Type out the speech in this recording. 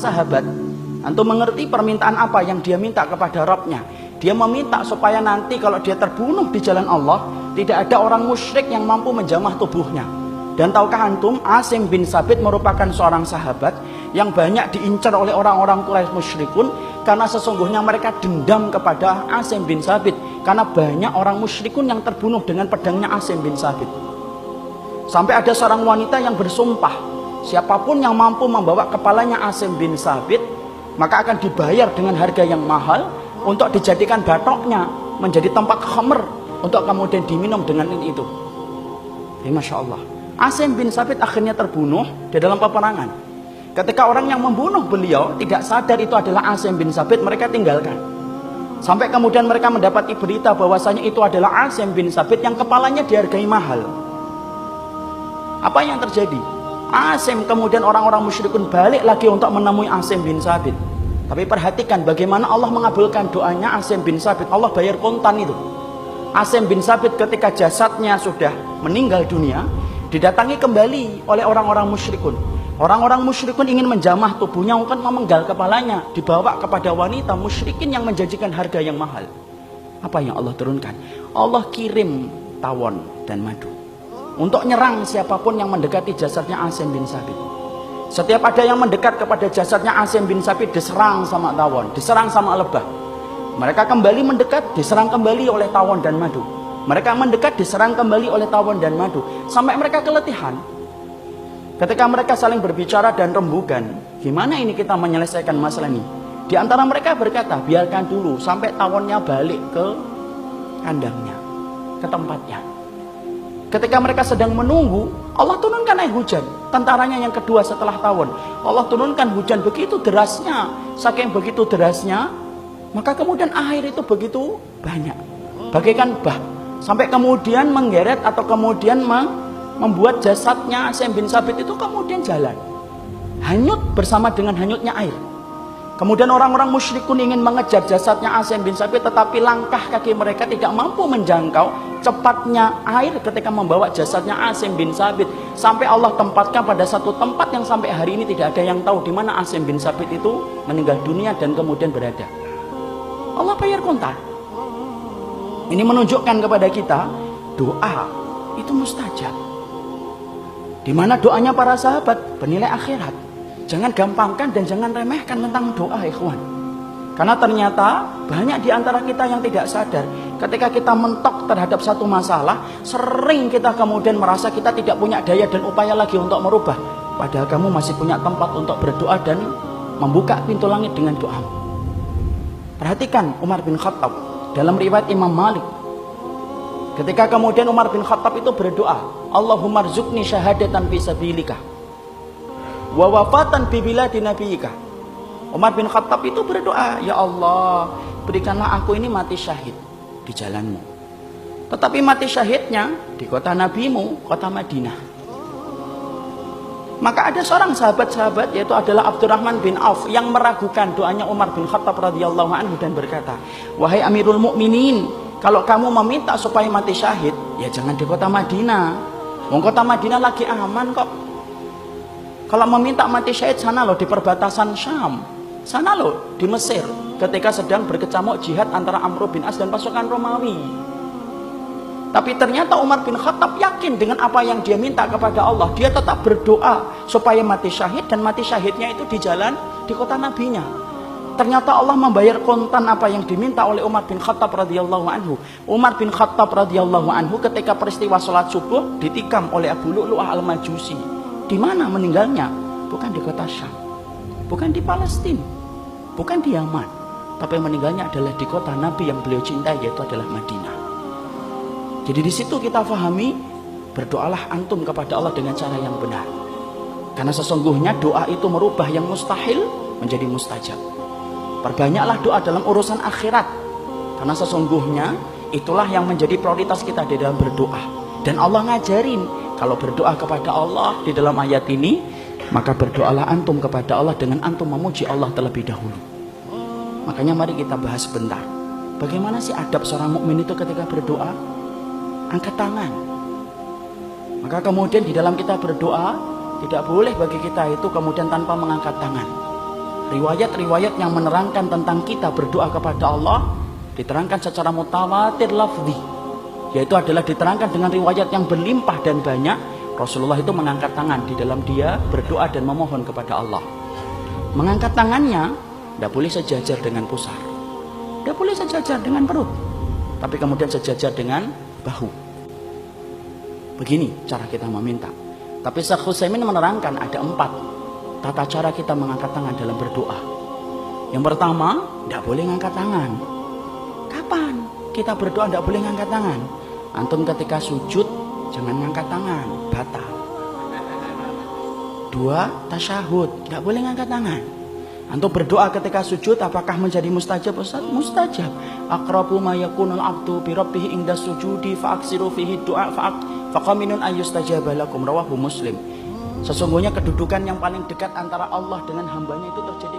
sahabat, antum mengerti permintaan apa yang dia minta kepada Rabbnya? Dia meminta supaya nanti kalau dia terbunuh di jalan Allah, tidak ada orang musyrik yang mampu menjamah tubuhnya. Dan tahukah antum, Asim bin Sabit merupakan seorang sahabat yang banyak diincar oleh orang-orang Quraisy musyrikun, karena sesungguhnya mereka dendam kepada Asim bin Sabit, karena banyak orang musyrikun yang terbunuh dengan pedangnya Asim bin Sabit. Sampai ada seorang wanita yang bersumpah, siapapun yang mampu membawa kepalanya Asim bin Sabit, maka akan dibayar dengan harga yang mahal untuk dijadikan batoknya menjadi tempat khamr, untuk kemudian diminum dengan itu. Masya Allah, Asim bin Sabit akhirnya terbunuh di dalam peperangan. Ketika orang yang membunuh beliau tidak sadar itu adalah Asim bin Sabit, mereka tinggalkan. Sampai kemudian mereka mendapati berita bahwasanya itu adalah Asim bin Sabit yang kepalanya dihargai mahal. Apa yang terjadi? Asim kemudian orang-orang musyrikun balik lagi untuk menemui Asim bin Sabit. Tapi perhatikan bagaimana Allah mengabulkan doanya Asim bin Sabit. Allah bayar kontan itu. Asim bin Sabit ketika jasadnya sudah meninggal dunia, didatangi kembali oleh orang-orang musyrikun. Orang-orang musyrikun ingin menjamah tubuhnya, untuk memenggal kepalanya, dibawa kepada wanita musyrikin yang menjanjikan harga yang mahal. Apa yang Allah turunkan? Allah kirim tawon dan madu untuk nyerang siapapun yang mendekati jasadnya Asim bin Sabit. Setiap ada yang mendekat kepada jasadnya Asim bin Sabit, diserang sama tawon, diserang sama lebah. Mereka kembali mendekat, diserang kembali oleh tawon dan madu. Mereka mendekat, diserang kembali oleh tawon dan madu, sampai mereka keletihan. Ketika mereka saling berbicara dan rembugan, gimana ini kita menyelesaikan masalah ini? Di antara mereka berkata, biarkan dulu sampai tawonnya balik ke kandangnya, ke tempatnya. Ketika mereka sedang menunggu, Allah turunkan air hujan. Tentaranya yang kedua setelah tawon, Allah turunkan hujan begitu derasnya. Saking begitu derasnya, maka kemudian air itu begitu banyak, bagaikan bah, sampai kemudian menggeret atau kemudian membuat jasadnya Asim bin Sabit itu kemudian jalan, hanyut bersama dengan hanyutnya air. Kemudian orang-orang musyrikun ingin mengejar jasadnya Asim bin Sabit, tetapi langkah kaki mereka tidak mampu menjangkau cepatnya air ketika membawa jasadnya Asim bin Sabit, sampai Allah tempatkan pada satu tempat yang sampai hari ini tidak ada yang tahu di mana Asim bin Sabit itu meninggal dunia dan kemudian berada. Allah bayar kontan. Ini menunjukkan kepada kita doa itu mustajab. Di mana doanya para sahabat bernilai akhirat. Jangan gampangkan dan jangan remehkan tentang doa, ikhwan. Karena ternyata banyak di antara kita yang tidak sadar, ketika kita mentok terhadap satu masalah, sering kita kemudian merasa kita tidak punya daya dan upaya lagi untuk merubah. Padahal kamu masih punya tempat untuk berdoa dan membuka pintu langit dengan doamu. Perhatikan Umar bin Khattab dalam riwayat Imam Malik. Ketika kemudian Umar bin Khattab itu berdoa, Allahumma rzuqni syahadatan fi sabilika wa wafatan fi biladi nabiyika. Umar bin Khattab itu berdoa, ya Allah, berikanlah aku ini mati syahid di jalanmu. Tetapi mati syahidnya di kota nabimu, kota Madinah. Maka ada seorang sahabat-sahabat, yaitu adalah Abdurrahman bin Auf, yang meragukan doanya Umar bin Khattab radhiyallahu anhu dan berkata, wahai Amirul Mukminin, kalau kamu meminta supaya mati syahid, ya jangan di kota Madinah. Wong kota Madinah lagi aman kok. Kalau meminta mati syahid, sana loh di perbatasan Syam, sana loh di Mesir, ketika sedang berkecamuk jihad antara Amr bin As dan pasukan Romawi. Tapi ternyata Umar bin Khattab yakin dengan apa yang dia minta kepada Allah. Dia tetap berdoa supaya mati syahid, dan mati syahidnya itu di jalan, di kota nabinya. Ternyata Allah membayar kontan apa yang diminta oleh Umar bin Khattab radhiyallahu anhu. Umar bin Khattab radhiyallahu anhu ketika peristiwa sholat subuh ditikam oleh Abu Lu'lu'ah al-Majusi. Di mana meninggalnya? Bukan di kota Syam, bukan di Palestina, bukan di Yaman, tapi meninggalnya adalah di kota Nabi yang beliau cintai, yaitu adalah Madinah. Jadi di situ kita fahami, berdoalah antum kepada Allah dengan cara yang benar. Karena sesungguhnya doa itu merubah yang mustahil menjadi mustajab. Perbanyaklah doa dalam urusan akhirat. Karena sesungguhnya itulah yang menjadi prioritas kita di dalam berdoa. Dan Allah ngajarin, kalau berdoa kepada Allah di dalam ayat ini, maka berdoalah antum kepada Allah dengan antum memuji Allah terlebih dahulu. Makanya mari kita bahas sebentar, bagaimana sih adab seorang mukmin itu ketika berdoa? Angkat tangan. Maka kemudian di dalam kita berdoa, tidak boleh bagi kita itu kemudian tanpa mengangkat tangan. riwayat-riwayat yang menerangkan tentang kita berdoa kepada Allah diterangkan secara mutawatir lafzi, yaitu adalah diterangkan dengan riwayat yang berlimpah dan banyak. Rasulullah itu mengangkat tangan di dalam dia berdoa dan memohon kepada Allah. Mengangkat tangannya tidak boleh sejajar dengan pusar, tidak boleh sejajar dengan perut, tapi kemudian sejajar dengan bahu. Begini cara kita meminta. Tapi Syekh Utsaimin menerangkan ada 4 tata cara kita mengangkat tangan dalam berdoa. Yang pertama, tidak boleh ngangkat tangan. Kapan kita berdoa tidak boleh ngangkat tangan? Antum ketika sujud jangan ngangkat tangan, batal. 2, tasyahud, tidak boleh ngangkat tangan. Antum berdoa ketika sujud apakah menjadi mustajab? Ustaz, mustajab. Aqrabu ma yakunul abdu bi rabbih inda sujudi fa aksiru fihi du'a faqaminun ayyustajaba lakum, rawahu Muslim. Sesungguhnya kedudukan yang paling dekat antara Allah dengan hambanya itu terjadi